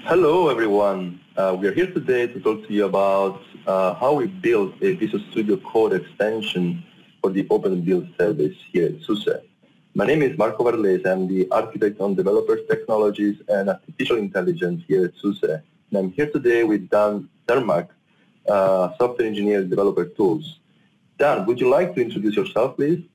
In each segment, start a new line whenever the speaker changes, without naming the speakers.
Hello everyone. We are here today to talk to you about how we build a Visual Studio Code extension for the Open Build service here at SUSE. My name is Marco Varlese. I'm the architect on developers technologies and artificial intelligence here at SUSE. And I'm here today with Dan Termak, software engineer developer tools. Dan, would you like to introduce yourself, please?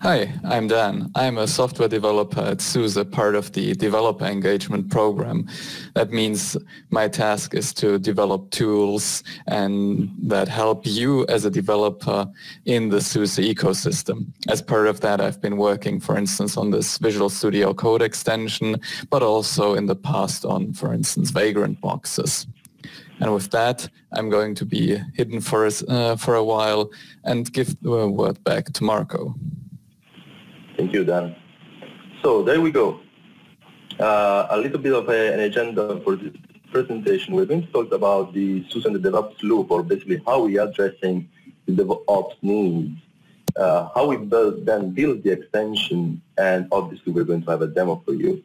Hi, I'm Dan. I'm a software developer at SUSE, part of the developer engagement program. That means my task is to develop tools and that help you as a developer in the SUSE ecosystem. As part of that, I've been working, for instance, on this Visual Studio Code extension, but also in the past on, for instance, Vagrant boxes. And with that, I'm going to be hidden for a while and give the word back to Marco.
Thank you, Dan. So there we go. A little bit of an agenda for this presentation. We're going to talk about the SUSE and the DevOps loop, or basically how we are addressing the DevOps needs, how we then build the extension, and obviously we're going to have a demo for you.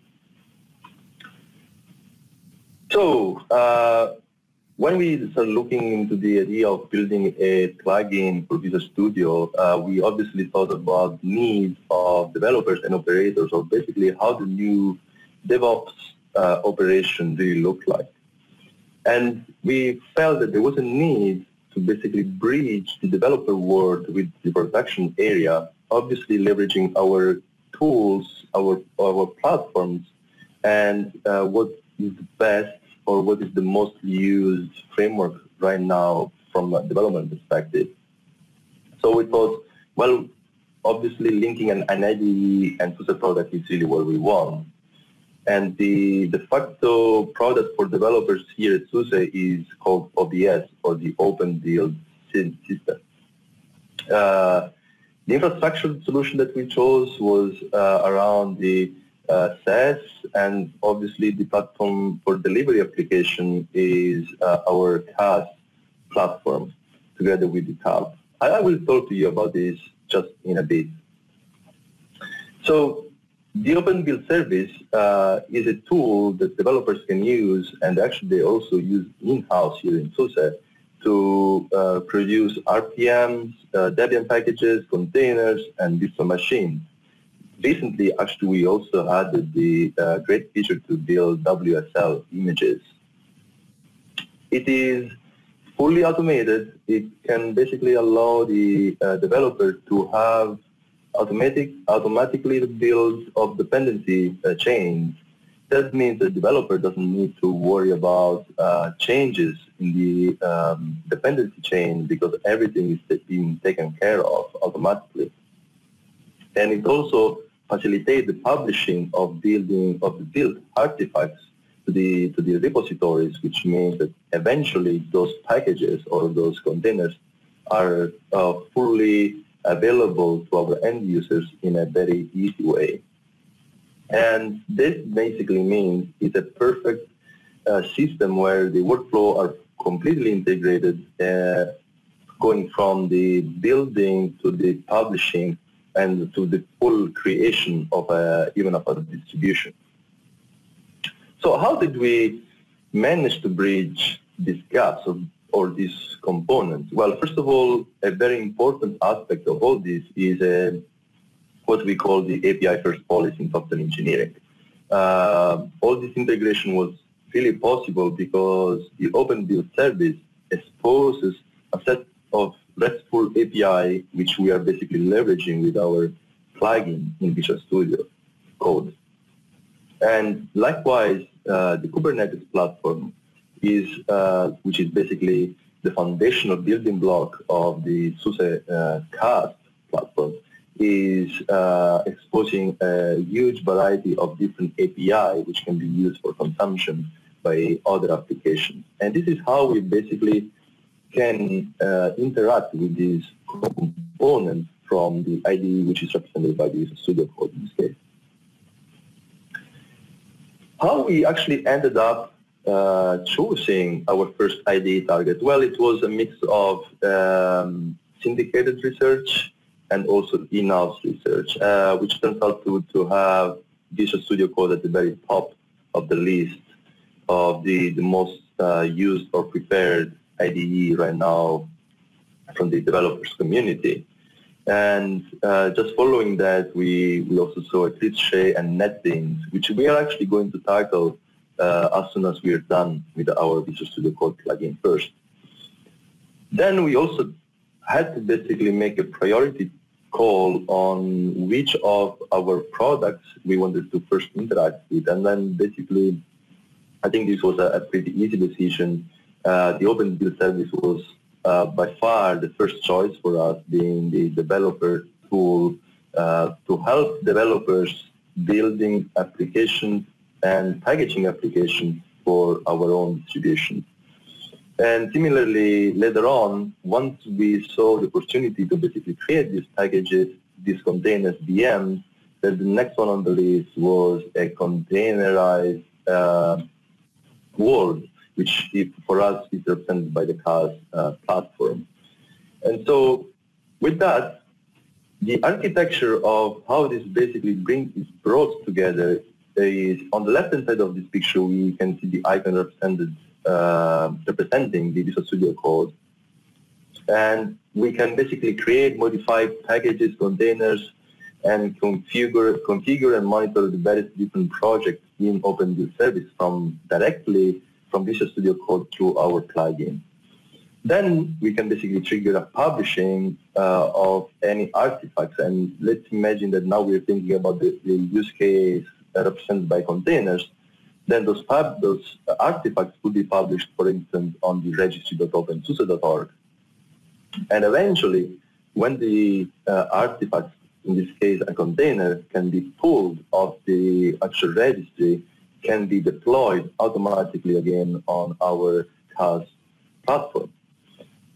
So when we started looking into the idea of building a plugin for Visual Studio, we obviously thought about needs of developers and operators, or basically how the new DevOps operation really looked like. And we felt that there was a need to basically bridge the developer world with the production area, obviously leveraging our tools, our platforms, and what is the best or what is the most used framework right now from a development perspective. So we thought, well, obviously linking an IDE and SUSE product is really what we want. And the de facto product for developers here at SUSE is called OBS, or the Open Build System. The infrastructure solution that we chose was around the SaaS, and obviously the platform for delivery application is our CAS platform together with the tab. I will talk to you about this just in a bit. So the Open Build service is a tool that developers can use, and actually they also use in-house here in SUSE to produce RPMs, Debian packages, containers, and virtual machines. Recently, actually, we also added the great feature to build WSL images. It is fully automated. It can basically allow the developer to have automatically the build of dependency chains. That means the developer doesn't need to worry about changes in the dependency chain, because everything is being taken care of automatically. And it also facilitates the publishing of the build artifacts to the repositories, which means that eventually those packages or those containers are fully available to our end users in a very easy way. And this basically means it's a perfect system where the workflow are completely integrated, going from the building to the publishing and to the full creation of even of a distribution. So how did we manage to bridge these gaps or these components? Well, first of all, a very important aspect of all this is what we call the API first policy in software engineering. All this integration was really possible because the Open Build service exposes a set of RESTful API, which we are basically leveraging with our plugin in Visual Studio Code. And likewise, the Kubernetes platform is, which is basically the foundational building block of the SUSE CAS platform, is exposing a huge variety of different API which can be used for consumption by other applications. And this is how we basically can interact with these components from the IDE, which is represented by the Visual Studio Code in this case. How we actually ended up choosing our first IDE target? Well, it was a mix of syndicated research and also in-house research, which turns out to have Visual Studio Code at the very top of the list of the most used or preferred IDE right now from the developers community. And just following that, we also saw Eclipse and NetBeans, which we are actually going to tackle as soon as we are done with our Visual Studio Code plugin first. Then we also had to basically make a priority call on which of our products we wanted to first interact with. And then basically, I think this was a pretty easy decision. The Open Build Service was by far the first choice for us, being the developer tool to help developers building applications and packaging applications for our own distribution. And similarly, later on, once we saw the opportunity to basically create these packages, these containers, VMs, then the next one on the list was a containerized world, which for us is represented by the CAS platform. And so with that, the architecture of how this basically is brought together is on the left-hand side of this picture, we can see the icon representing the Visual Studio Code. And we can basically create, modify packages, containers, and configure and monitor the various different projects in Open Build Service directly from Visual Studio Code through our plugin. Then we can basically trigger a publishing of any artifacts. And let's imagine that now we're thinking about the use case represented by containers. Then those artifacts could be published, for instance, on the registry.opensuse.org. And eventually, when the artifacts, in this case a container, can be pulled off the actual registry, can be deployed automatically again on our CAS platform.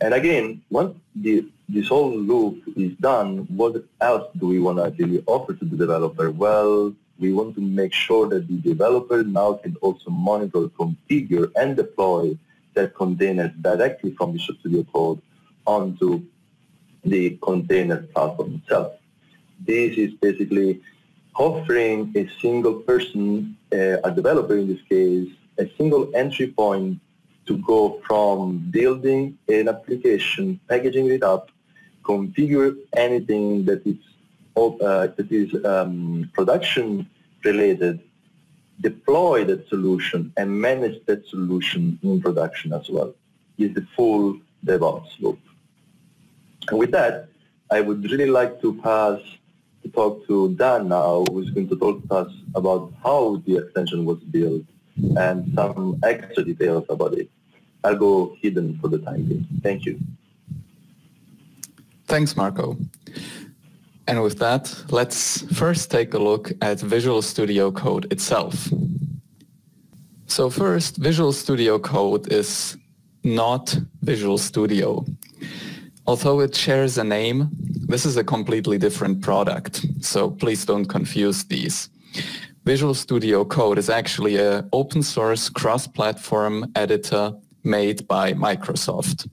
And again, once this whole loop is done, what else do we want to actually offer to the developer? Well, we want to make sure that the developer now can also monitor, configure, and deploy that container directly from Visual Studio Code onto the container platform itself. This is basically offering a single person, a developer in this case, a single entry point to go from building an application, packaging it up, configure anything that is production related, deploy that solution, and manage that solution in production as well. Is the full DevOps loop. And with that, I would really like to pass to talk to Dan now, who's going to talk to us about how the extension was built and some extra details about it. I'll go hidden for the time being. Thank you.
Thanks, Marco. And with that, let's first take a look at Visual Studio Code itself. So first, Visual Studio Code is not Visual Studio. Although it shares a name, this is a completely different product, so please don't confuse these. Visual Studio Code is actually an open source cross-platform editor made by Microsoft.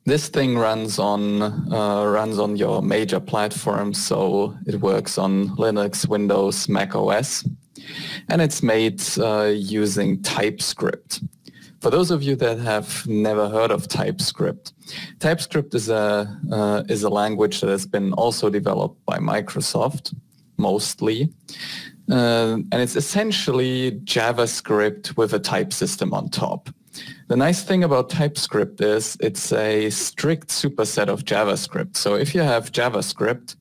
This thing runs on your major platforms, so it works on Linux, Windows, Mac OS, and it's made using TypeScript. For those of you that have never heard of TypeScript, TypeScript is a language that has been also developed by Microsoft, mostly, and it's essentially JavaScript with a type system on top. The nice thing about TypeScript is it's a strict superset of JavaScript. So if you have JavaScript,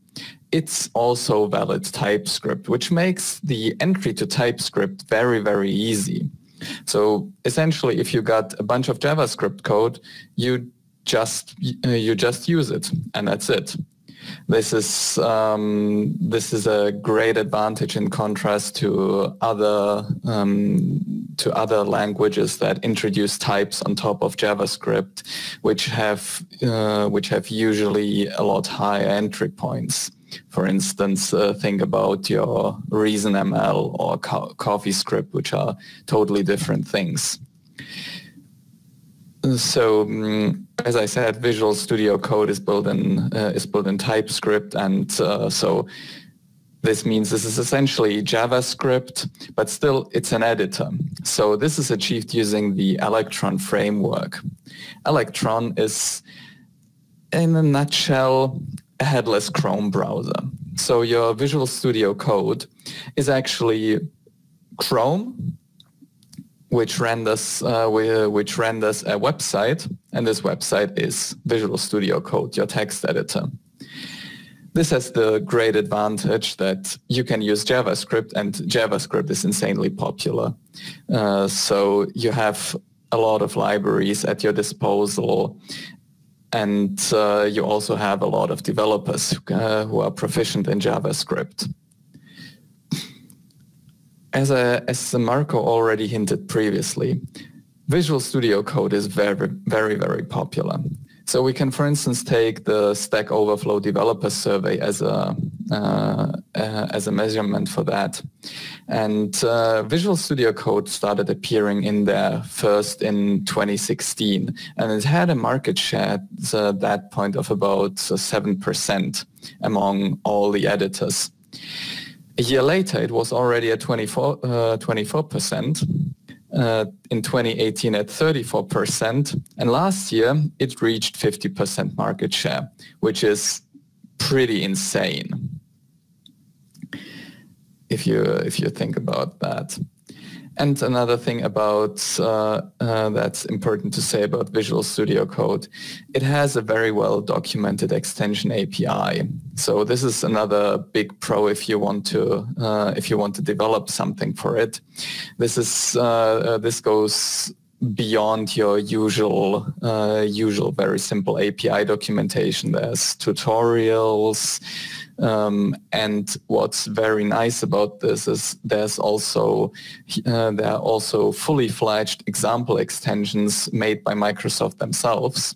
it's also valid TypeScript, which makes the entry to TypeScript very, very easy. So essentially, if you got a bunch of JavaScript code, you just use it, and that's it. This is a great advantage in contrast to other languages that introduce types on top of JavaScript, which have usually a lot higher entry points. For instance, think about your ReasonML or CoffeeScript, which are totally different things. So, as I said, Visual Studio Code is built in TypeScript, and so This means this is essentially JavaScript, but still it's an editor. So this is achieved using the Electron framework. Electron is, in a nutshell, a headless Chrome browser. So your Visual Studio Code is actually Chrome, which renders a website, and this website is Visual Studio Code, your text editor. This has the great advantage that you can use JavaScript, and JavaScript is insanely popular. So you have a lot of libraries at your disposal, and you also have a lot of developers who are proficient in JavaScript. As Marco already hinted previously, Visual Studio Code is very, very, very popular. So we can, for instance, take the Stack Overflow Developer Survey as a measurement for that. And Visual Studio Code started appearing in there first in 2016, and it had a market share at that point of about 7% among all the editors. A year later, it was already at 24%. In 2018 at 34%, and last year it reached 50% market share, which is pretty insane if you think about that. And another thing about that's important to say about Visual Studio Code, it has a very well documented extension API. So this is another big pro if you want to develop something for it. This goes beyond your usual very simple API documentation. There's tutorials. And what's very nice about this is there are also fully fledged example extensions made by Microsoft themselves,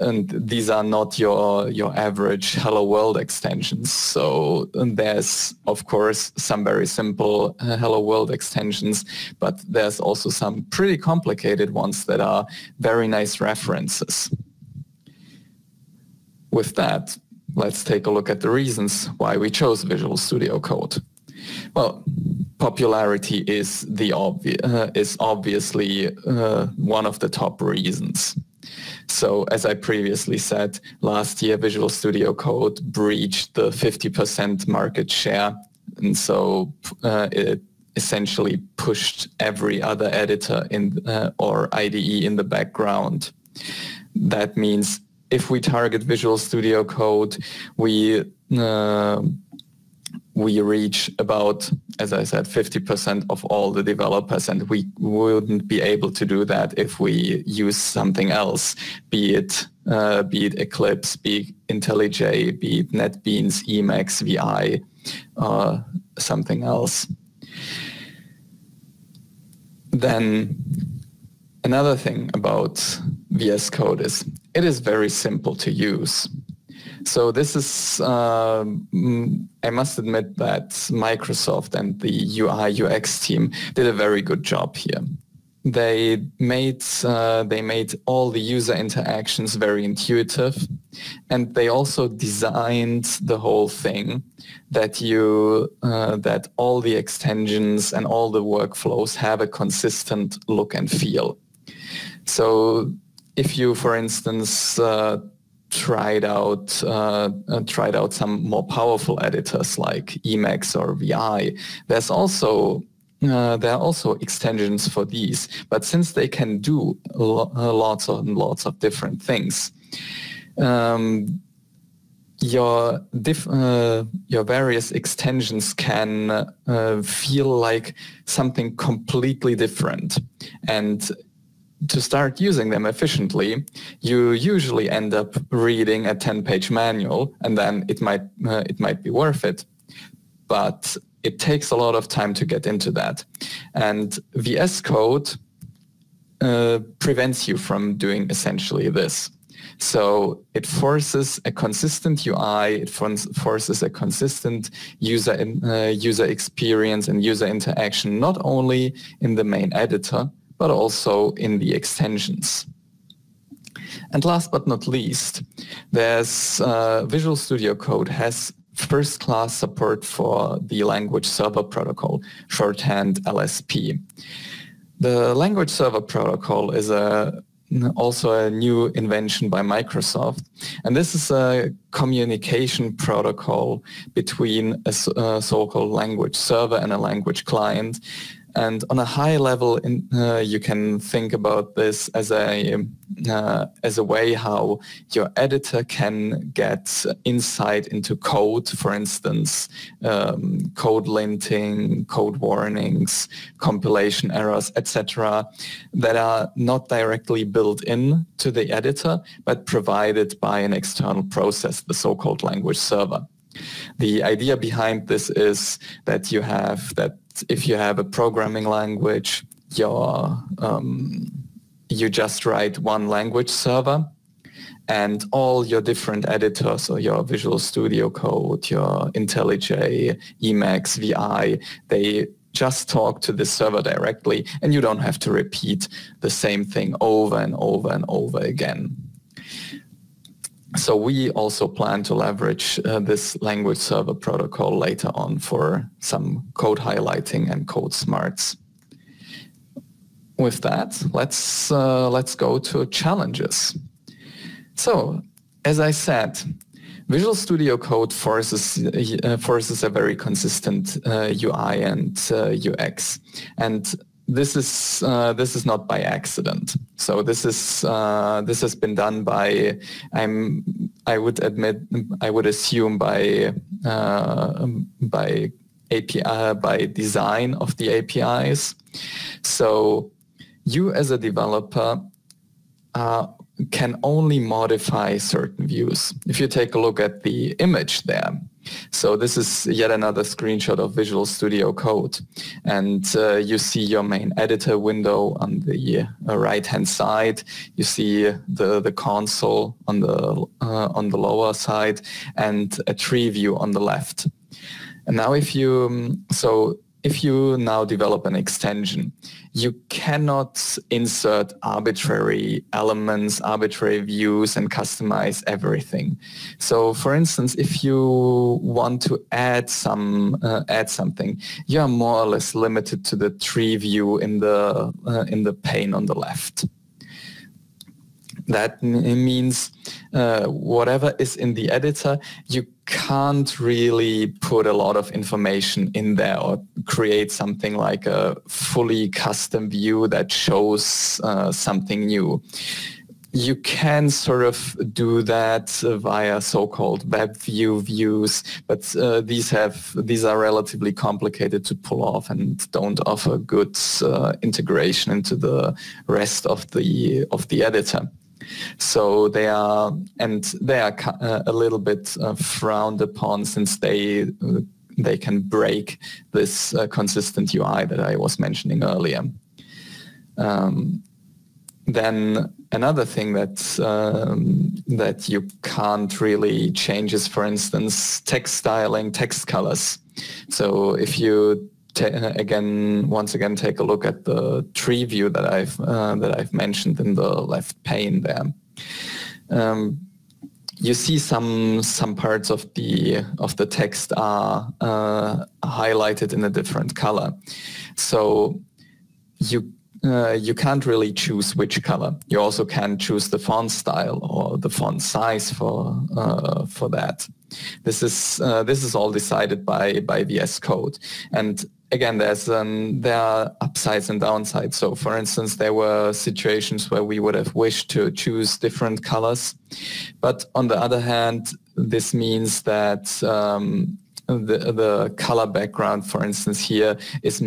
and these are not your average Hello World extensions. So there's of course some very simple Hello World extensions, but there's also some pretty complicated ones that are very nice references. With that, let's take a look at the reasons why we chose Visual Studio Code. Well, popularity is obviously one of the top reasons. So as I previously said, last year Visual Studio Code breached the 50% market share, and so it essentially pushed every other editor or IDE in the background. That means if we target Visual Studio Code, we reach about, as I said, 50% of all the developers, and we wouldn't be able to do that if we use something else, be it Eclipse, be it IntelliJ, be it NetBeans, Emacs, VI, or something else. Then another thing about VS Code is it is very simple to use. So this is, I must admit that Microsoft and the UI UX team did a very good job here. They made all the user interactions very intuitive, and they also designed the whole thing that that all the extensions and all the workflows have a consistent look and feel. So if you, for instance, tried out some more powerful editors like Emacs or VI, there are also extensions for these. But since they can do lots and lots of different things, your various extensions can feel like something completely different. And to start using them efficiently, you usually end up reading a 10-page manual, and then it might be worth it. But it takes a lot of time to get into that. And VS Code prevents you from doing essentially this. So it forces a consistent UI, it forces a consistent user experience and user interaction, not only in the main editor, but also in the extensions. And last but not least, there's Visual Studio Code has first-class support for the Language Server Protocol, shorthand LSP. The Language Server Protocol is also a new invention by Microsoft, and this is a communication protocol between a so-called language server and a language client. And on a high level, you can think about this as a way how your editor can get insight into code, for instance, code linting, code warnings, compilation errors, etc., that are not directly built in to the editor, but provided by an external process, the so-called language server. The idea behind this is that if you have a programming language, you just write one language server, and all your different editors, so your Visual Studio Code, your IntelliJ, Emacs, VI, they just talk to the server directly, and you don't have to repeat the same thing over and over and over again. So we also plan to leverage this language server protocol later on for some code highlighting and code smarts. With that, let's go to challenges. So, as I said, Visual Studio Code forces a very consistent UI and UX, and this is not by accident. So this has been done by I would assume by design of the APIs. So you as a developer can only modify certain views. If you take a look at the image there, so this is yet another screenshot of Visual Studio Code, and you see your main editor window on the right-hand side. You see the console on the lower side, and a tree view on the left. And now, if you now develop an extension, you cannot insert arbitrary elements, arbitrary views, and customize everything. So, for instance, if you want to add something, you are more or less limited to the tree view in the pane on the left. That means whatever is in the editor, you can't really put a lot of information in there or create something like a fully custom view that shows something new. You can sort of do that via so-called web view views, but these are relatively complicated to pull off and don't offer good integration into the rest of the editor. So they are a little bit frowned upon, since they can break this consistent UI that I was mentioning earlier. Then another thing that you can't really change is, for instance, text styling, text colors. So if you once again take a look at the tree view that I've mentioned in the left pane there. You see some parts of the text are highlighted in a different color. So you can't really choose which color. You also can't choose the font style or the font size for that. This is all decided by VS Code. And again, there are upsides and downsides. So, for instance, there were situations where we would have wished to choose different colors, but on the other hand, this means that the color background, for instance, here is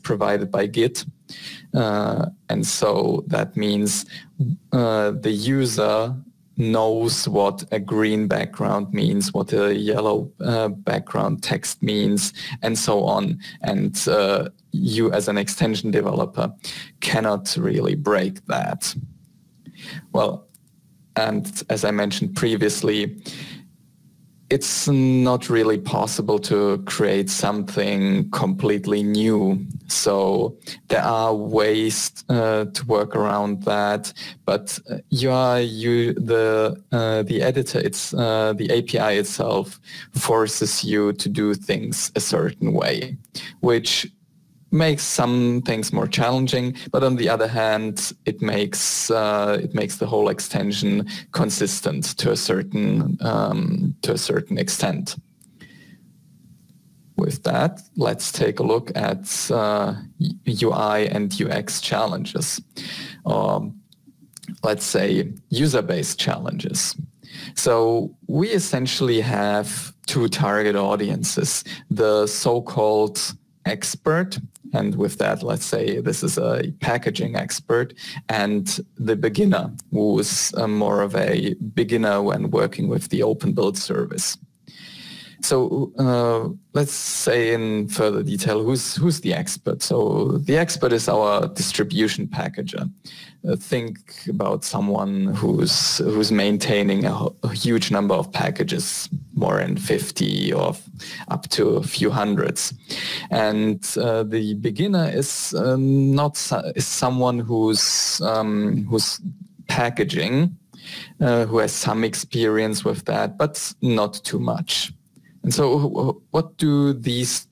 provided by Git, and so that means the user knows what a green background means, what a yellow background text means, and so on. And you as an extension developer cannot really break that. Well, and as I mentioned previously, it's not really possible to create something completely new. So there are ways to work around that, but the editor, the API itself forces you to do things a certain way, which makes some things more challenging, but on the other hand, it makes the whole extension consistent to a certain extent. With that, let's take a look at UI and UX challenges, or let's say user-based challenges. So we essentially have two target audiences: the so-called expert, and with that, let's say this is a packaging expert, and the beginner, who is more of a beginner when working with the open build service. So let's say in further detail, who's the expert? So the expert is our distribution packager. Think about someone who's maintaining a huge number of packages, more than 50 or up to a few hundreds. And the beginner is someone who's packaging, who has some experience with that, but not too much. And so what do these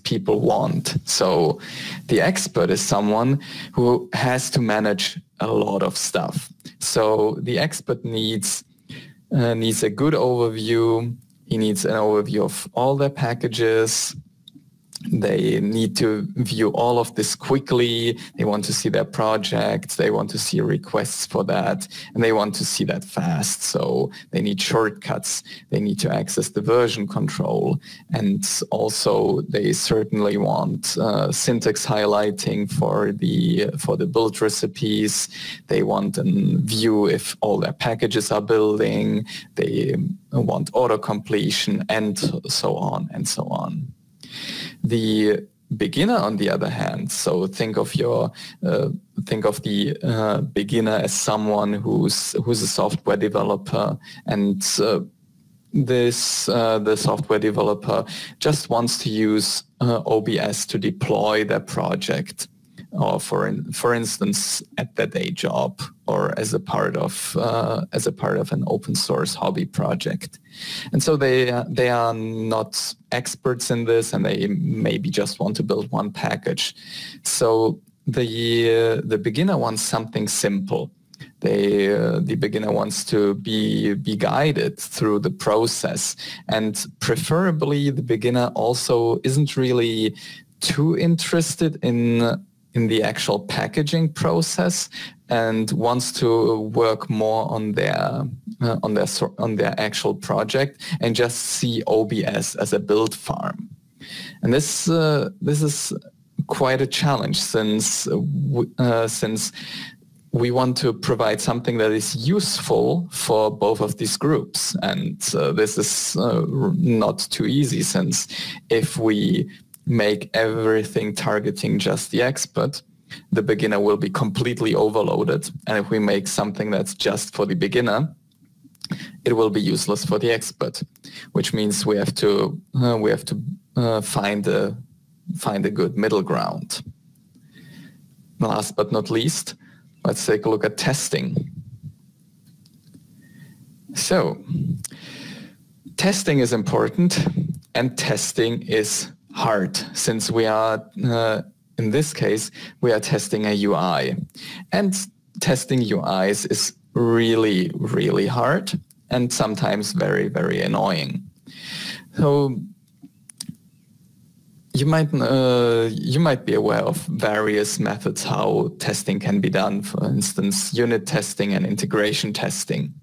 people want? So the expert is someone who has to manage a lot of stuff. So the expert needs a good overview. He needs an overview of all their packages. They need to view all of this quickly. They want to see their projects. They want to see requests for that, and they want to see that fast. So they need shortcuts. They need to access the version control. And also they certainly want syntax highlighting for the build recipes. They want a view if all their packages are building. They want auto completion, and so on and so on. The beginner, on the other hand, so think of the beginner as someone who's a software developer, and the software developer just wants to use OBS to deploy their project, or for instance at their day job, or as a part of an open source hobby project. And so they are not experts in this, and they maybe just want to build one package. So the beginner wants something simple. The beginner wants to be guided through the process, and preferably the beginner also isn't really too interested in the actual packaging process, and wants to work more on their actual project and just see OBS as a build farm. And this is quite a challenge, since we want to provide something that is useful for both of these groups, and this is not too easy, since if we make everything targeting just the expert, the beginner will be completely overloaded. And if we make something that's just for the beginner, it will be useless for the expert, which means we have to find a good middle ground. Last but not least, let's take a look at testing. So, testing is important, and testing is hard, since we are, in this case, we are testing a UI. And testing UIs is really, really hard, and sometimes very, very annoying. So you might be aware of various methods how testing can be done, for instance, unit testing and integration testing.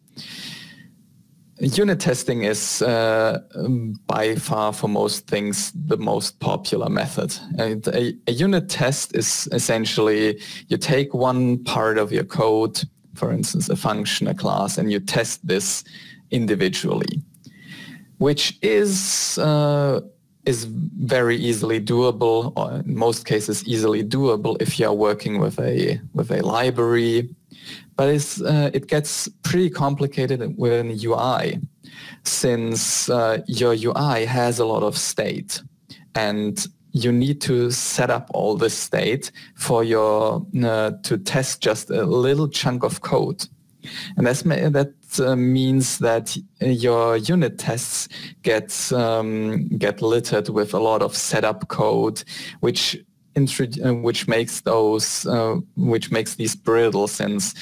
Unit testing is by far, for most things, the most popular method. And a unit test is essentially you take one part of your code, for instance, a function, a class, and you test this individually, which is very easily doable, or in most cases easily doable if you are working with a library. But it gets pretty complicated with an UI. since your UI has a lot of state, and you need to set up all this state for your to test just a little chunk of code. And that means that your unit tests get littered with a lot of setup code, which makes these brittle, since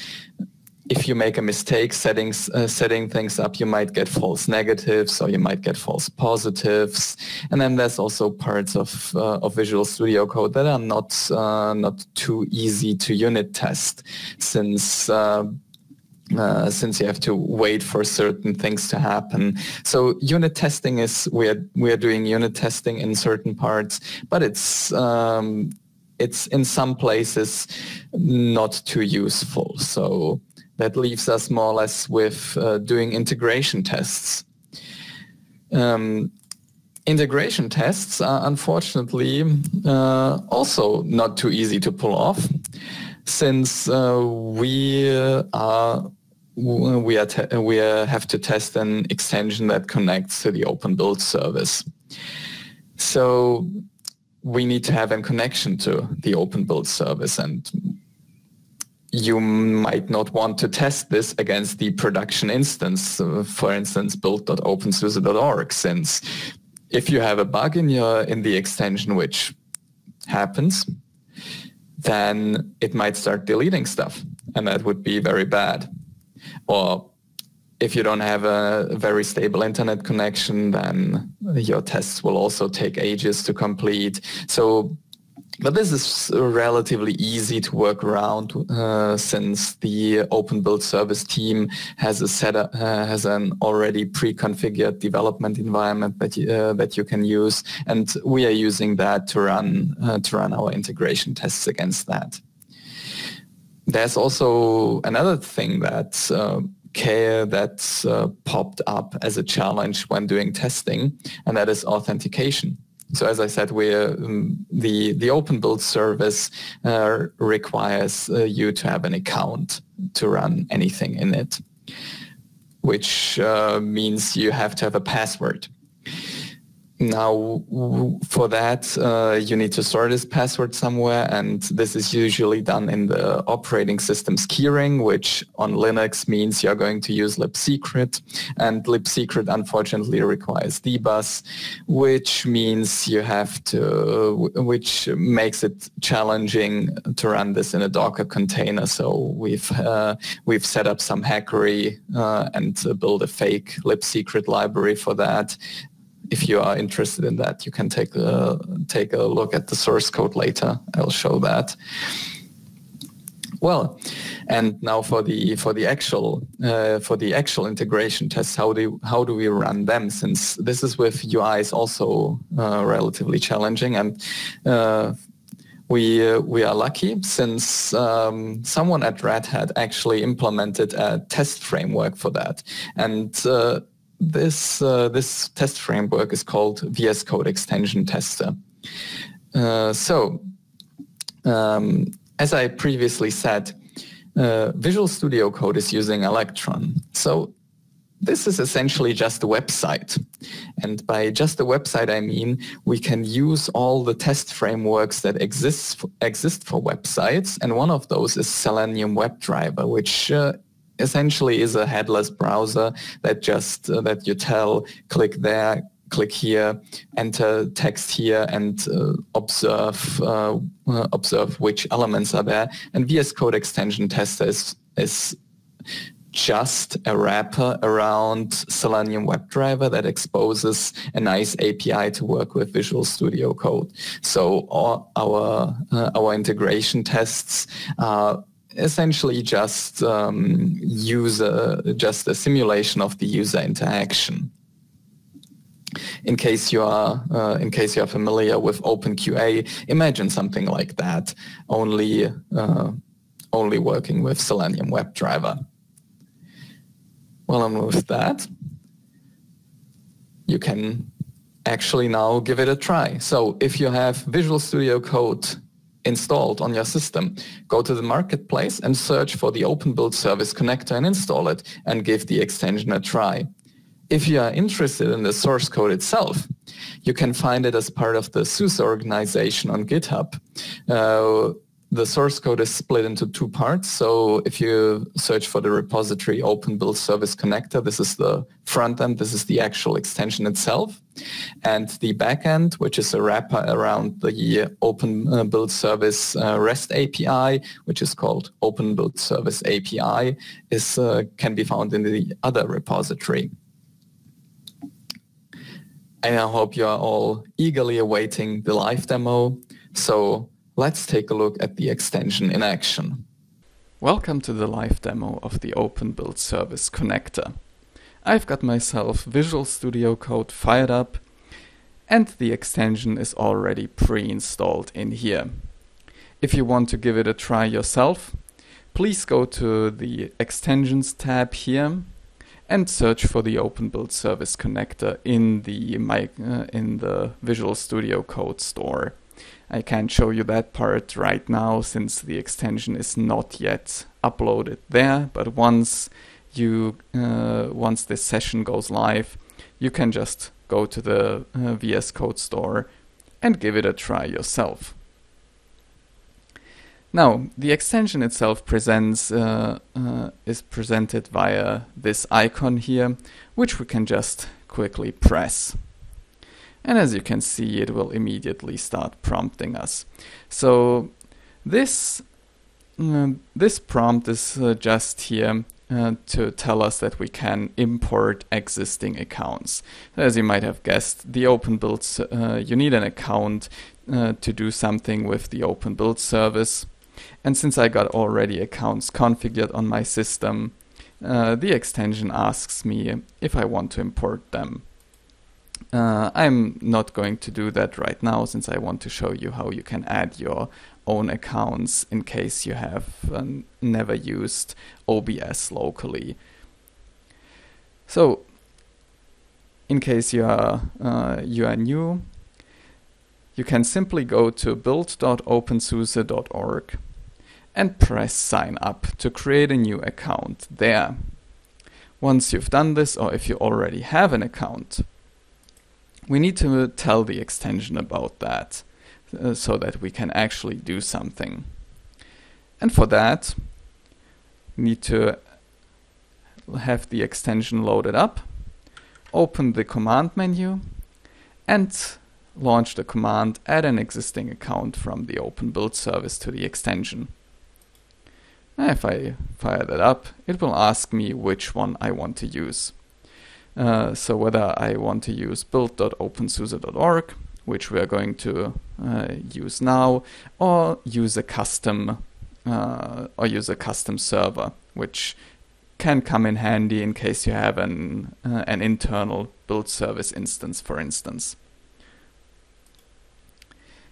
if you make a mistake setting things up, you might get false negatives or you might get false positives. And then there's also parts of Visual Studio Code that are not too easy to unit test, since you have to wait for certain things to happen. So unit testing we are doing unit testing in certain parts, but it's in some places not too useful. So that leaves us more or less with doing integration tests. Integration tests are unfortunately also not too easy to pull off, since we have to test an extension that connects to the Open Build service. So we need to have a connection to the Open Build service, and you might not want to test this against the production instance, for instance, build.opensuse.org, since if you have a bug in the extension, which happens, then it might start deleting stuff, and that would be very bad. Or if you don't have a very stable internet connection, then your tests will also take ages to complete. But this is relatively easy to work around, since the Open Build Service team has an already pre-configured development environment that you can use, and we are using that to run our integration tests against that. There's also another thing that popped up as a challenge when doing testing, and that is authentication. So as I said, the Open Build service requires you to have an account to run anything in it, which means you have to have a password. Now, for that, you need to store this password somewhere, and this is usually done in the operating system's keyring, which on Linux means you're going to use libsecret, and libsecret unfortunately requires dbus, which means which makes it challenging to run this in a Docker container. So we've set up some hackery and build a fake libsecret library for that. If you are interested in that, you can take a look at the source code later. I'll show that. Well, and now for the actual integration tests, how do we run them? Since this is with UIs also relatively challenging, and we are lucky since someone at Red Hat actually implemented a test framework for that, and this test framework is called VS Code Extension Tester. As I previously said, Visual Studio Code is using Electron. So this is essentially just a website. And by just a website, I mean we can use all the test frameworks that exist for websites. And one of those is Selenium WebDriver, which essentially is a headless browser that you tell, click there, click here, enter text here, and observe which elements are there. And VS Code Extension Tester is just a wrapper around Selenium WebDriver that exposes a nice API to work with Visual Studio Code. So our integration tests are essentially just a simulation of the user interaction. In case you are familiar with OpenQA, imagine something like that, only working with Selenium WebDriver. Well, and with that, you can actually now give it a try. So if you have Visual Studio Code installed on your system, go to the marketplace and search for the Open Build Service connector and install it and give the extension a try. If you are interested in the source code itself, you can find it as part of the SUSE organization on GitHub. The source code is split into two parts. So if you search for the repository Open Build Service Connector, this is the front end, this is the actual extension itself. And the back end, which is a wrapper around the Open Build Service REST API, which is called Open Build Service API, can be found in the other repository. And I hope you are all eagerly awaiting the live demo. So let's take a look at the extension in action. Welcome to the live demo of the Open Build Service Connector. I've got myself Visual Studio Code fired up, and the extension is already pre-installed in here. If you want to give it a try yourself, please go to the Extensions tab here and search for the Open Build Service Connector in the Visual Studio Code store. I can't show you that part right now since the extension is not yet uploaded there, but once this session goes live, you can just go to the VS Code store and give it a try yourself. Now, the extension itself is presented via this icon here, which we can just quickly press. And as you can see, it will immediately start prompting us. So this prompt is just here to tell us that we can import existing accounts. As you might have guessed, the Open Build, you need an account to do something with the Open Build service. And since I got already accounts configured on my system, the extension asks me if I want to import them. I'm not going to do that right now since I want to show you how you can add your own accounts in case you have never used OBS locally. So, in case you are new, you can simply go to build.opensuse.org and press sign up to create a new account there. Once you've done this, or if you already have an account, we need to tell the extension about that so that we can actually do something. And for that, we need to have the extension loaded up, open the command menu, and launch the command add an existing account from the Open Build service to the extension. If I fire that up, it will ask me which one I want to use. So whether I want to use build.opensuse.org, which we are going to use now, or use a custom server, which can come in handy in case you have an internal build service instance, for instance.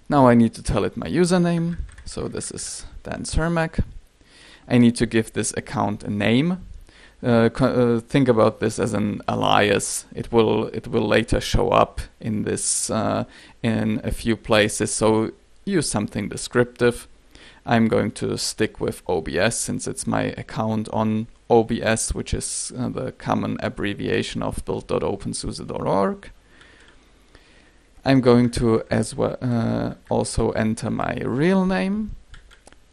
Now I need to tell it my username. So this is Dan Cermak. I need to give this account a name. Think about this as an alias. It will later show up in this in a few places. So use something descriptive. I'm going to stick with OBS since it's my account on OBS, which is the common abbreviation of build.opensuse.org. I'm going to as well also enter my real name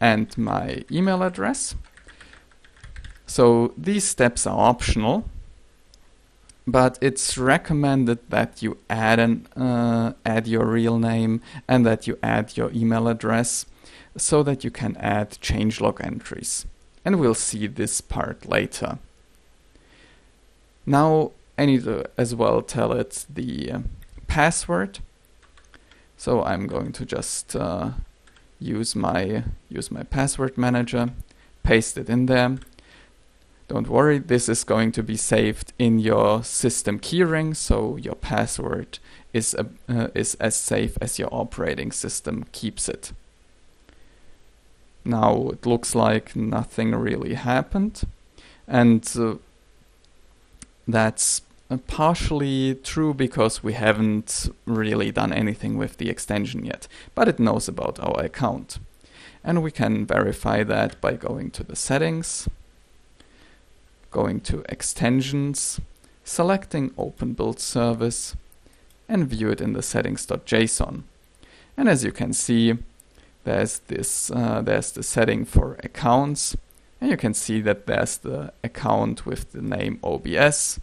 and my email address. So these steps are optional, but it's recommended that you add your real name and that you add your email address so that you can add changelog entries. And we'll see this part later. Now I need to as well tell it the password. So I'm going to just use my password manager, paste it in there. Don't worry, this is going to be saved in your system keyring, so your password is as safe as your operating system keeps it. Now it looks like nothing really happened, and that's partially true because we haven't really done anything with the extension yet, but it knows about our account. And we can verify that by going to the settings, going to extensions, selecting Open Build Service, and view it in the settings.json. And as you can see, there's the setting for accounts, and you can see that there's the account with the name OBS,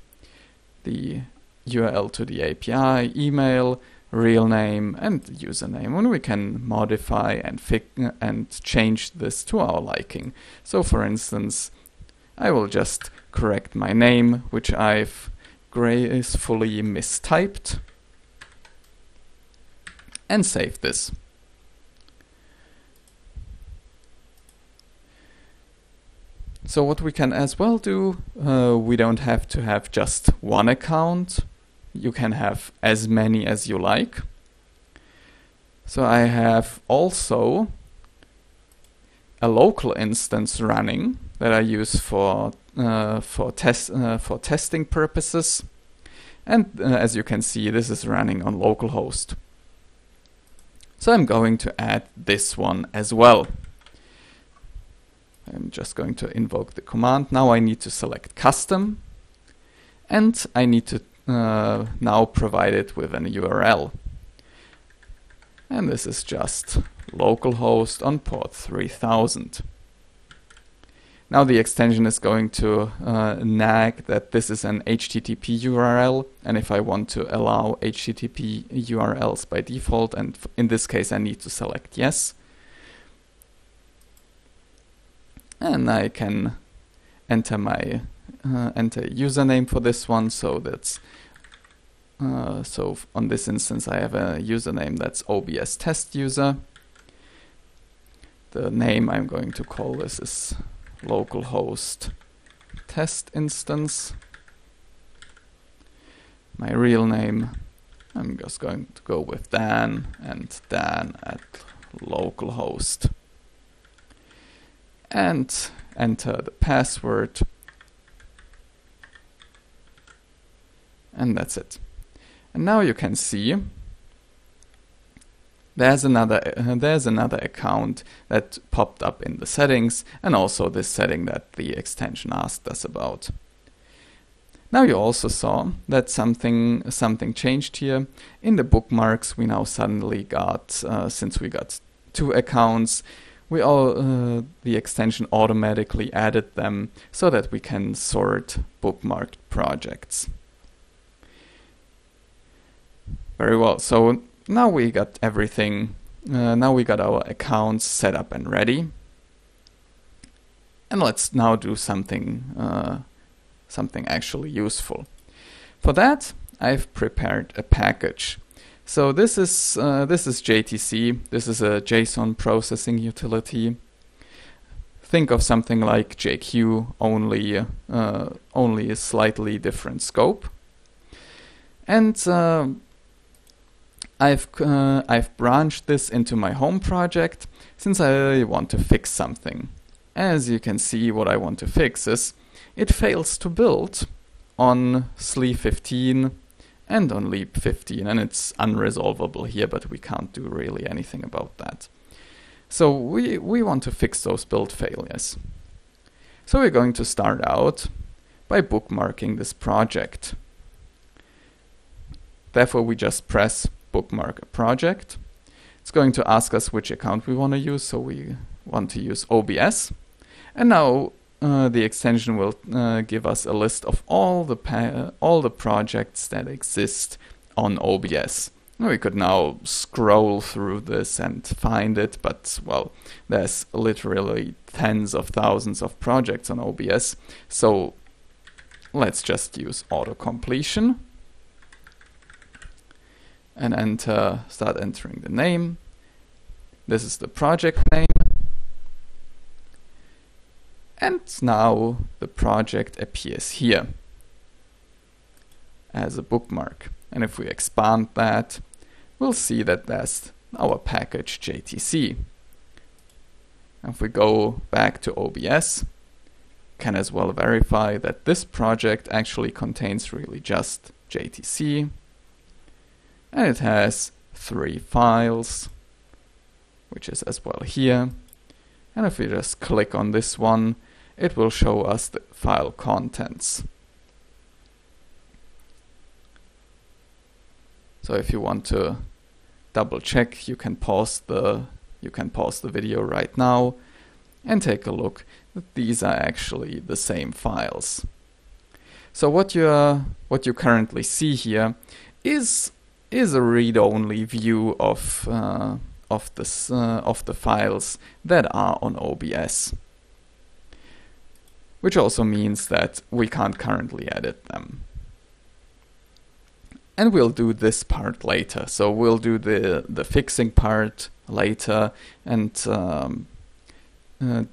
the URL to the API, email, real name, and username. And we can modify and change this to our liking. So for instance, I will just correct my name, which I've gracefully mistyped, and save this. So what we can as well do, we don't have to have just one account. You can have as many as you like. So I have also a local instance running that I use for testing purposes. And as you can see, this is running on localhost. So I'm going to add this one as well. I'm just going to invoke the command. Now I need to select custom, and I need to now provide it with an URL. And this is just localhost on port 3000. Now the extension is going to nag that this is an HTTP URL, and if I want to allow HTTP URLs by default, and in this case I need to select yes. And I can enter my username for this one. So that's so on this instance I have a username that's OBS test user. The name I'm going to call this is localhost test instance. My real name, I'm just going to go with Dan, and Dan at localhost. And enter the password, and that's it. And now you can see there's another account that popped up in the settings, and also this setting that the extension asked us about. Now you also saw that something changed here. In the bookmarks we now suddenly got, since we got 2 accounts, the extension automatically added them so that we can sort bookmarked projects. Very well, so now we got everything, now we got our accounts set up and ready. And let's now do something actually useful. For that, I've prepared a package. So this is JTC. This is a JSON processing utility. Think of something like JQ, only a slightly different scope. And I've branched this into my home project since I want to fix something. As you can see, what I want to fix is it fails to build on SLE 15 and on LEAP 15, and it's unresolvable here, but we can't do really anything about that. So we want to fix those build failures. So we're going to start out by bookmarking this project. Therefore, we just press bookmark a project. It's going to ask us which account we want to use, so we want to use OBS. And now the extension will give us a list of all the projects that exist on OBS. We could now scroll through this and find it, but well, there's literally tens of thousands of projects on OBS. So let's just use auto-completion and start entering the name. This is the project name. And now the project appears here as a bookmark. And if we expand that, we'll see that there's our package JTC. If we go back to OBS, can as well verify that this project actually contains really just JTC. And it has 3 files, which is as well here. And if we just click on this one, it will show us the file contents. So if you want to double check, you can pause the video right now and take a look that these are actually the same files. So what you currently see here is a read-only view of the files that are on OBS, which also means that we can't currently edit them. And we'll do this part later. So we'll do the fixing part later and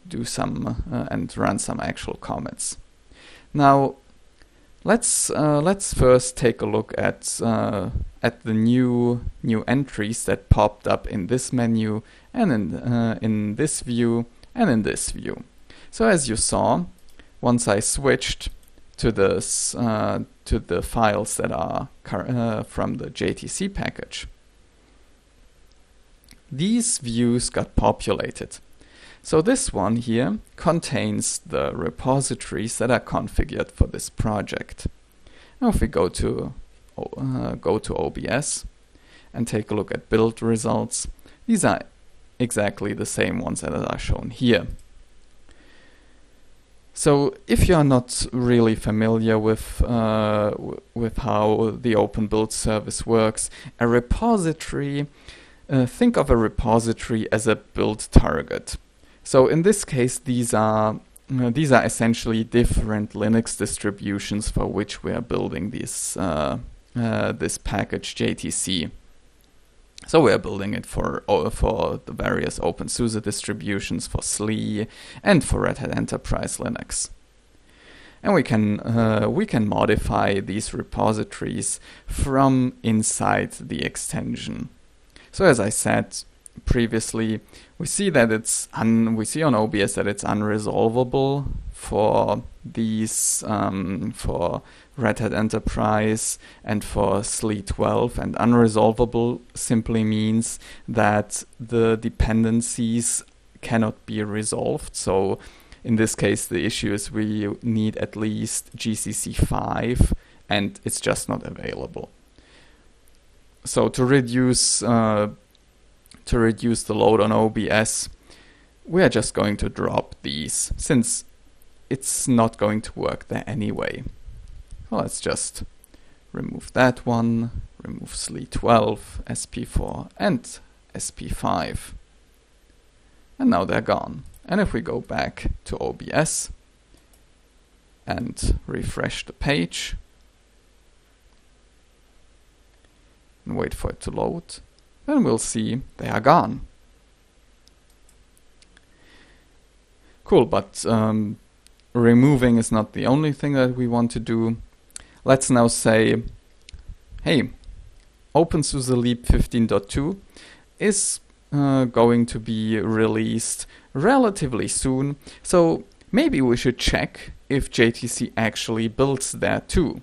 do some and run some actual comments. Now let's first take a look at the new entries that popped up in this menu and in this view and in this view. So as you saw, once I switched to this to the files that are from the JTC package, these views got populated. So this one here contains the repositories that are configured for this project. Now if we go to OBS and take a look at build results, these are exactly the same ones that are shown here. So if you are not really familiar with how the Open Build Service works, a repository, think of a repository as a build target. So in this case, these are essentially different Linux distributions for which we are building this package JTC. So we are building it for the various OpenSUSE distributions, for SLE, and for Red Hat Enterprise Linux. And we can modify these repositories from inside the extension. So as I said previously, we see that we see on OBS that it's unresolvable for these for Red Hat Enterprise and for SLE 12, and unresolvable simply means that the dependencies cannot be resolved. So in this case, the issue is we need at least GCC 5, and it's just not available. So to reduce the load on OBS, we are just going to drop these, since it's not going to work there anyway. Well, let's just remove that one, remove SLE 12, SP4, and SP5. And now they're gone. And if we go back to OBS and refresh the page and wait for it to load, then we'll see they are gone. Cool, but removing is not the only thing that we want to do. Let's now say, hey, OpenSUSE Leap 15.2 is going to be released relatively soon, so maybe we should check if JTC actually builds there too.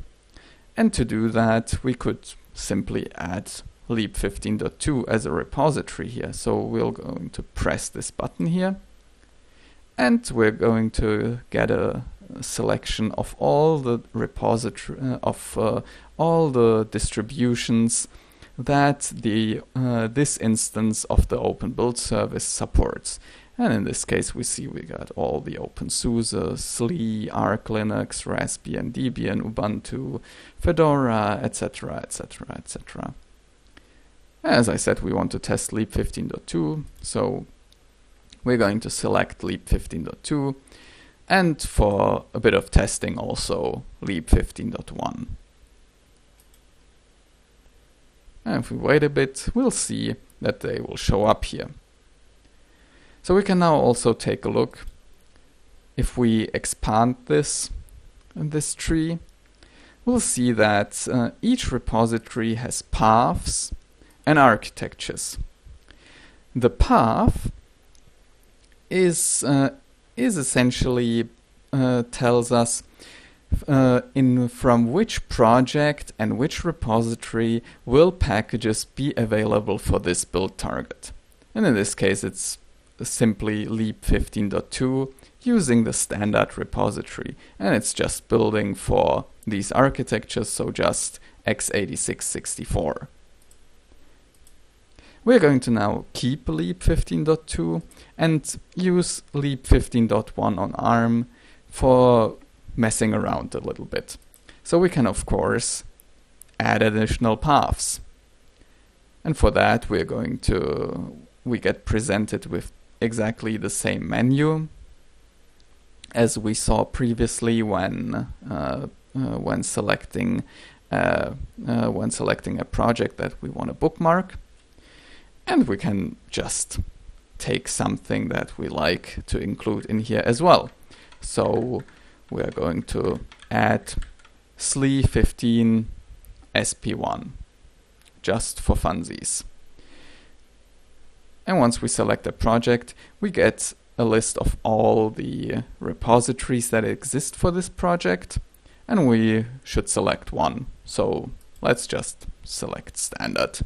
And to do that, we could simply add Leap 15.2 as a repository here. So we're going to press this button here, and we're going to get a selection of all the repository all the distributions that this instance of the Open Build Service supports. And in this case, we see we got all the OpenSUSE, SLE, Arch Linux, Raspbian, Debian, Ubuntu, Fedora, etc., etc., etc. As I said, we want to test Leap 15.2, so we're going to select Leap 15.2, and for a bit of testing also Leap 15.1. And if we wait a bit, we'll see that they will show up here. So we can now also take a look. If we expand this tree, we'll see that each repository has paths and architectures. The path is essentially tells us from which project and which repository will packages be available for this build target. And in this case, it's simply Leap 15.2 using the standard repository, and it's just building for these architectures, so just x86-64. We're going to now keep leap 15.2 and use leap 15.1 on ARM for messing around a little bit. So we can, of course, add additional paths. And for that, we get presented with exactly the same menu as we saw previously when selecting a project that we want to bookmark. And we can just take something that we like to include in here as well. So we are going to add SLE15 SP1 just for funsies. And once we select a project, we get a list of all the repositories that exist for this project, and we should select one. So let's just select standard.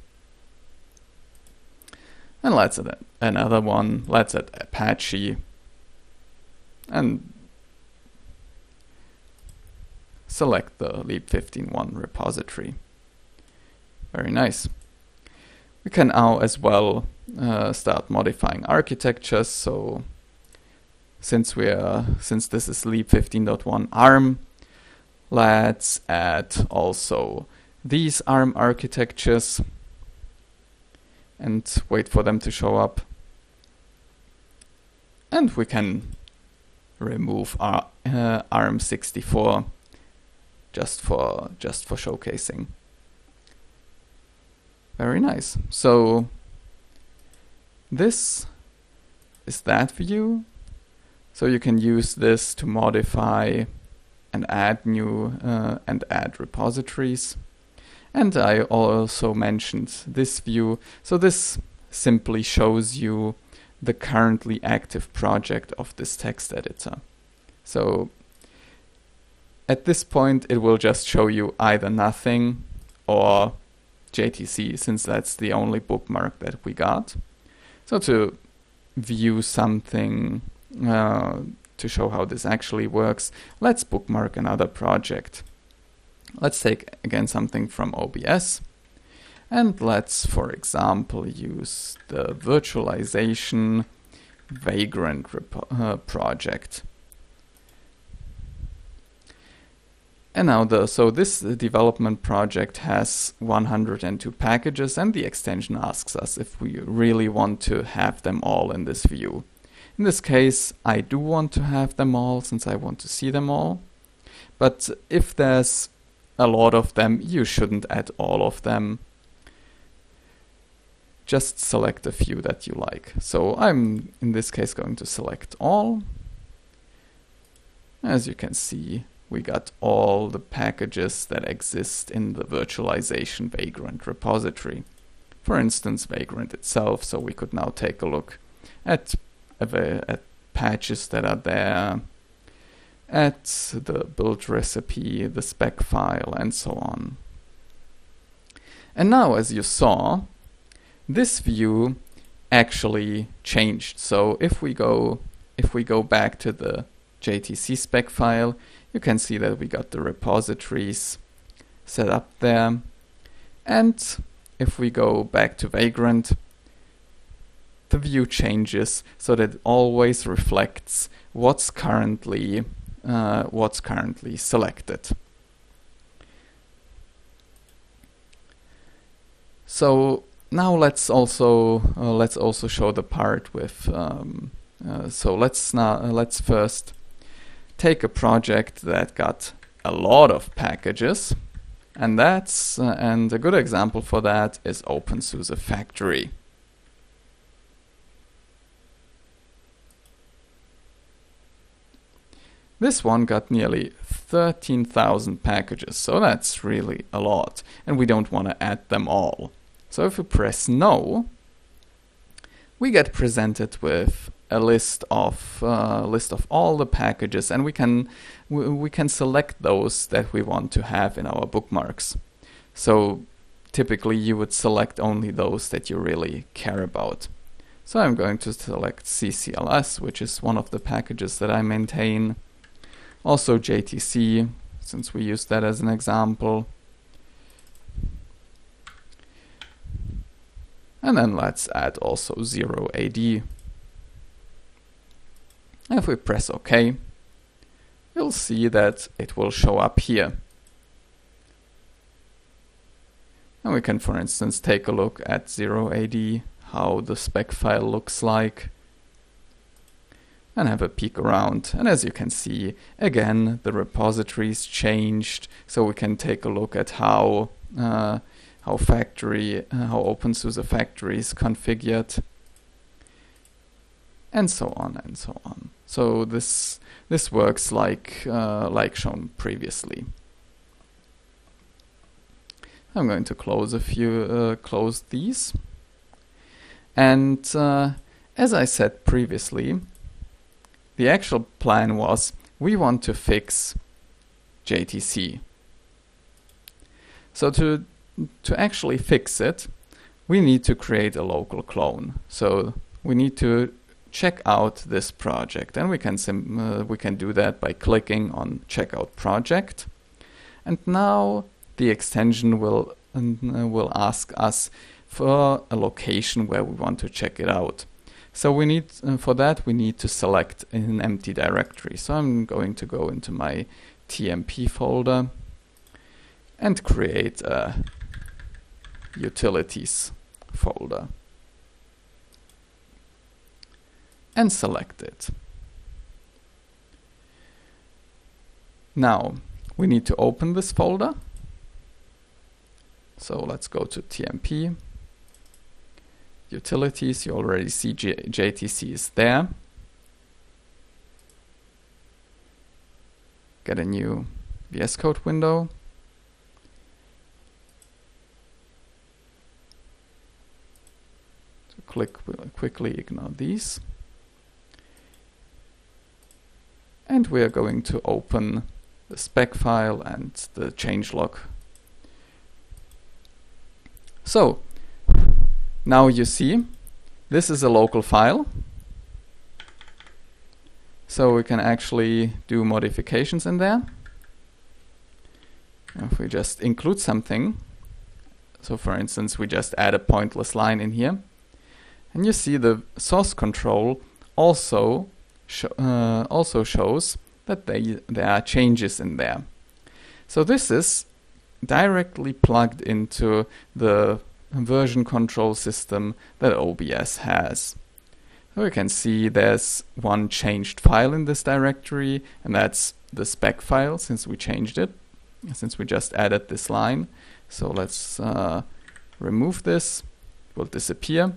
And let's add another one. Let's add Apache. And select the leap 15.1 repository. Very nice. We can now as well start modifying architectures. So since this is leap 15.1 ARM, let's add also these ARM architectures and wait for them to show up. And we can remove our ARM64 just for showcasing. Very nice. So this is that view. So you can use this to modify and add new and add repositories. And I also mentioned this view. So this simply shows you the currently active project of this text editor. So at this point, it will just show you either nothing or JTC, since that's the only bookmark that we got. So to view something, to show how this actually works, let's bookmark another project. Let's take again something from OBS, and let's, for example, use the virtualization Vagrant project. And now so this development project has 102 packages, and the extension asks us if we really want to have them all in this view. In this case, I do want to have them all since I want to see them all. But if there's a lot of them, you shouldn't add all of them. Just select a few that you like. So I'm in this case going to select all. As you can see, we got all the packages that exist in the virtualization Vagrant repository. For instance, Vagrant itself, so we could now take a look at patches that are there, at the build recipe, the spec file, and so on. And now, as you saw, this view actually changed. So if we go back to the JTC spec file, you can see that we got the repositories set up there. And if we go back to Vagrant, the view changes so that it always reflects what's currently selected. So now let's also show the part with. So let's first take a project that got a lot of packages, and a good example for that is OpenSUSE Factory. This one got nearly 13,000 packages, so that's really a lot, and we don't want to add them all. So if we press no, we get presented with a list of all the packages, and we can select those that we want to have in our bookmarks. So typically you would select only those that you really care about. So I'm going to select CCLS, which is one of the packages that I maintain. Also JTC, since we used that as an example.
And then let's add also 0AD. If we press OK, you'll see that it will show up here. And we can, for instance, take a look at 0AD, how the spec file looks like, and have a peek around. And as you can see, again, the repositories changed, so we can take a look at how OpenSUSE Factory is configured, and so on and so on. So this works like shown previously. I'm going to close these. And as I said previously, the actual plan was we want to fix JTC. So to actually fix it, we need to create a local clone. So we need to check out this project, and we can do that by clicking on Checkout Project. And now the extension will ask us for a location where we want to check it out. So we need for that we need to select an empty directory. So I'm going to go into my TMP folder and create a utilities folder and select it. Now we need to open this folder. So let's go to TMP, utilities. You already see JTC is there. Get a new VS Code window. So quickly ignore these. And we are going to open the spec file and the changelog. So now you see this is a local file. So we can actually do modifications in there. If we just include something, so for instance we just add a pointless line in here, and you see the source control also shows that there are changes in there. So this is directly plugged into the version control system that OBS has. So we can see there's one changed file in this directory, and that's the spec file since we changed it, since we just added this line. So let's remove this, it will disappear.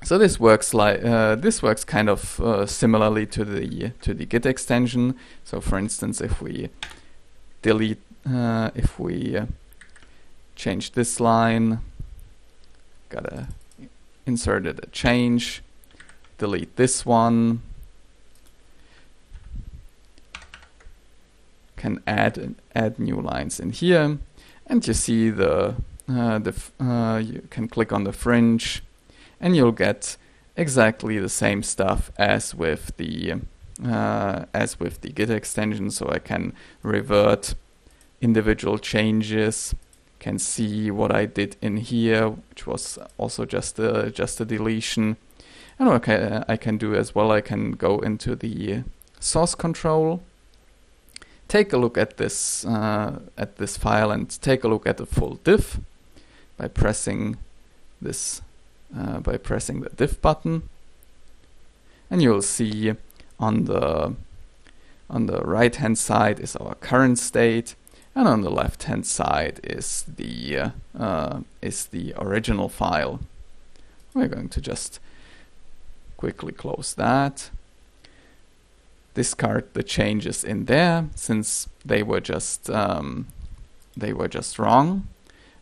So this works kind of similarly to the Git extension. So for instance, if we delete, if we change this line, gotta inserted a change, delete this one, can add new lines in here, and you see you can click on the fringe, and you'll get exactly the same stuff as with the Git extension. So I can revert individual changes, can see what I did in here, which was also just a deletion. And I can do as well, I can go into the source control, take a look at this file, and take a look at the full diff by pressing this the diff button, and you'll see on the right hand side is our current state, and on the left hand side is the original file. We're going to just quickly close that, discard the changes in there since they were just wrong,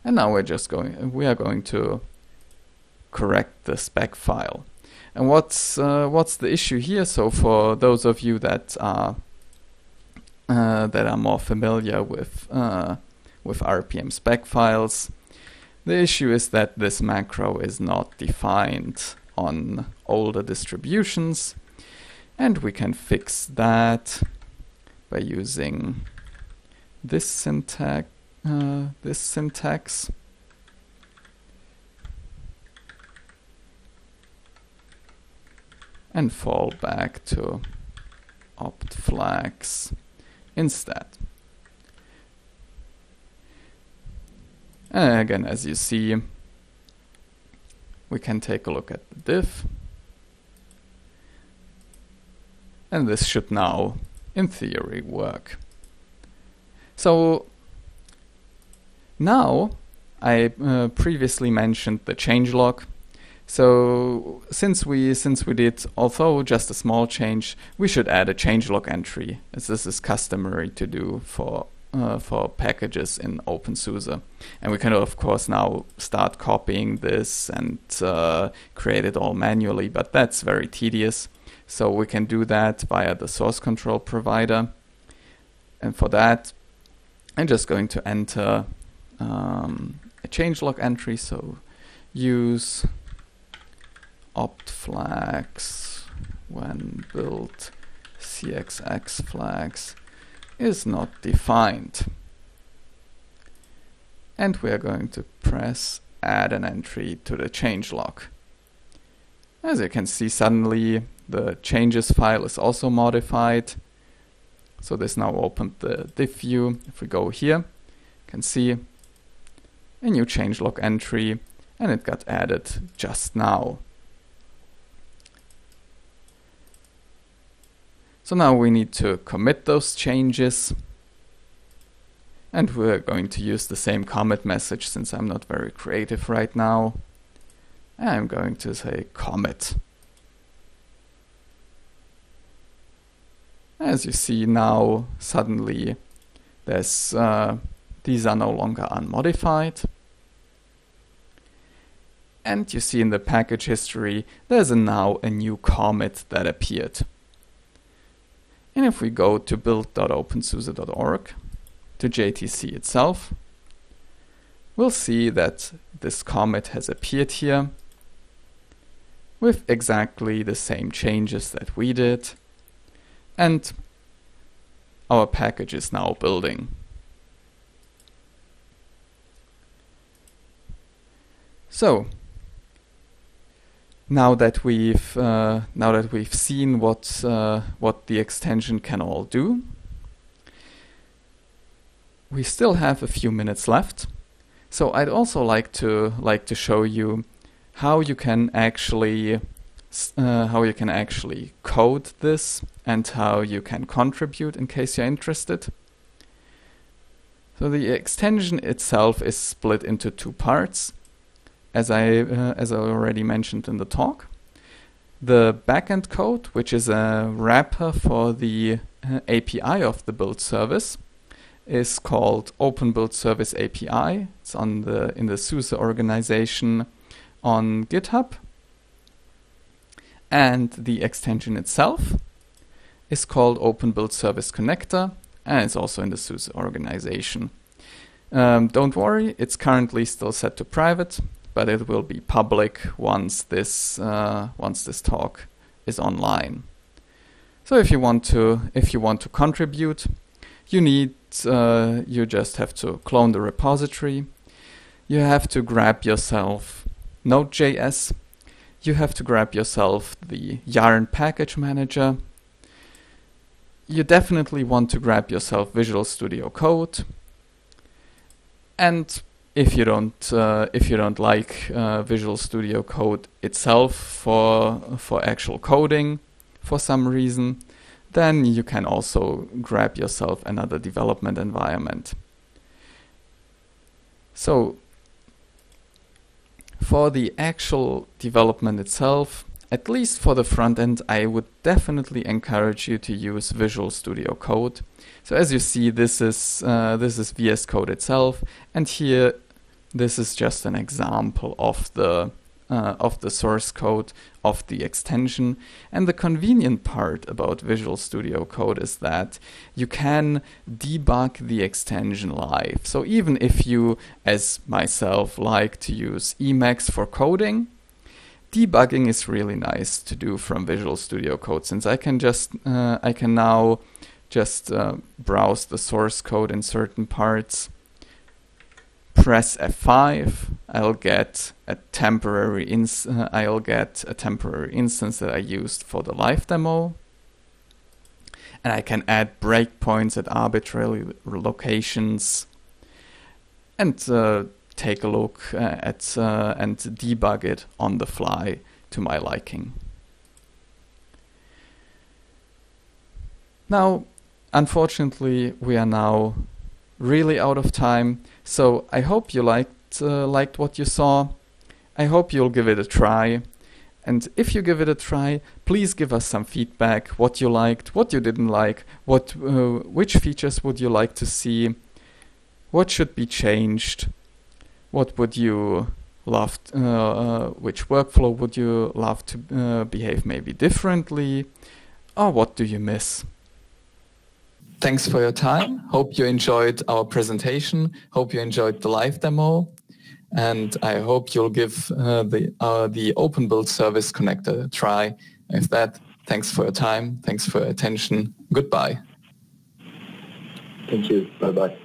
and now we are going to correct the spec file. And what's the issue here? So for those of you that are more familiar with RPM spec files, the issue is that this macro is not defined on older distributions, and we can fix that by using this syntax. and fall back to opt flags instead. And again, as you see, we can take a look at the div. And this should now, in theory, work. So now, I previously mentioned the changelog. So since we did, although just a small change, we should add a changelog entry, as this is customary to do for packages in OpenSUSE. And we can of course now start copying this and create it all manually, but that's very tedious. So we can do that via the source control provider. And for that, I'm just going to enter a changelog entry. So use opt flags when build cxx flags is not defined. And we are going to press add an entry to the changelog. As you can see, suddenly the changes file is also modified. So this now opened the div view. If we go here, you can see a new changelog entry, and it got added just now. So now we need to commit those changes, and we're going to use the same commit message since I'm not very creative right now. I'm going to say commit. As you see now, suddenly these are no longer unmodified. And you see in the package history, there's now a new commit that appeared. And if we go to build.opensuse.org, to JTC itself, we'll see that this commit has appeared here with exactly the same changes that we did, and our package is now building. So now that we've seen what the extension can all do, we still have a few minutes left. So I'd also like to show you how you can actually code this and how you can contribute in case you're interested. So the extension itself is split into two parts. As I already mentioned in the talk, the backend code, which is a wrapper for the API of the build service, is called Open Build Service API. It's in the SUSE organization on GitHub, and the extension itself is called Open Build Service Connector, and it's also in the SUSE organization. Don't worry, it's currently still set to private, but it will be public once this talk is online. So if you want to contribute, you just have to clone the repository. You have to grab yourself Node.js. You have to grab yourself the Yarn package manager. You definitely want to grab yourself Visual Studio Code. And if you don't like Visual Studio Code itself for actual coding for some reason, then you can also grab yourself another development environment. So for the actual development itself, at least for the front end, I would definitely encourage you to use Visual Studio Code. So as you see, this is VS Code itself, and here this is just an example of the source code of the extension. And the convenient part about Visual Studio Code is that you can debug the extension live. So even if you, as myself, like to use Emacs for coding, debugging is really nice to do from Visual Studio Code, since I can now just browse the source code in certain parts, press F5, I'll get a temporary instance that I used for the live demo. And I can add breakpoints at arbitrary locations and take a look at and debug it on the fly to my liking. Now, unfortunately, we are now really out of time, so I hope you liked what you saw. I hope you'll give it a try. And if you give it a try, please give us some feedback, what you liked, what you didn't like, which features would you like to see, what should be changed, what would you love, which workflow would you love to behave maybe differently, or what do you miss?
Thanks for your time. Hope you enjoyed our presentation. Hope you enjoyed the live demo. And I hope you'll give the Open Build Service Connector a try. With that, thanks for your time. Thanks for your attention. Goodbye.
Thank you. Bye-bye.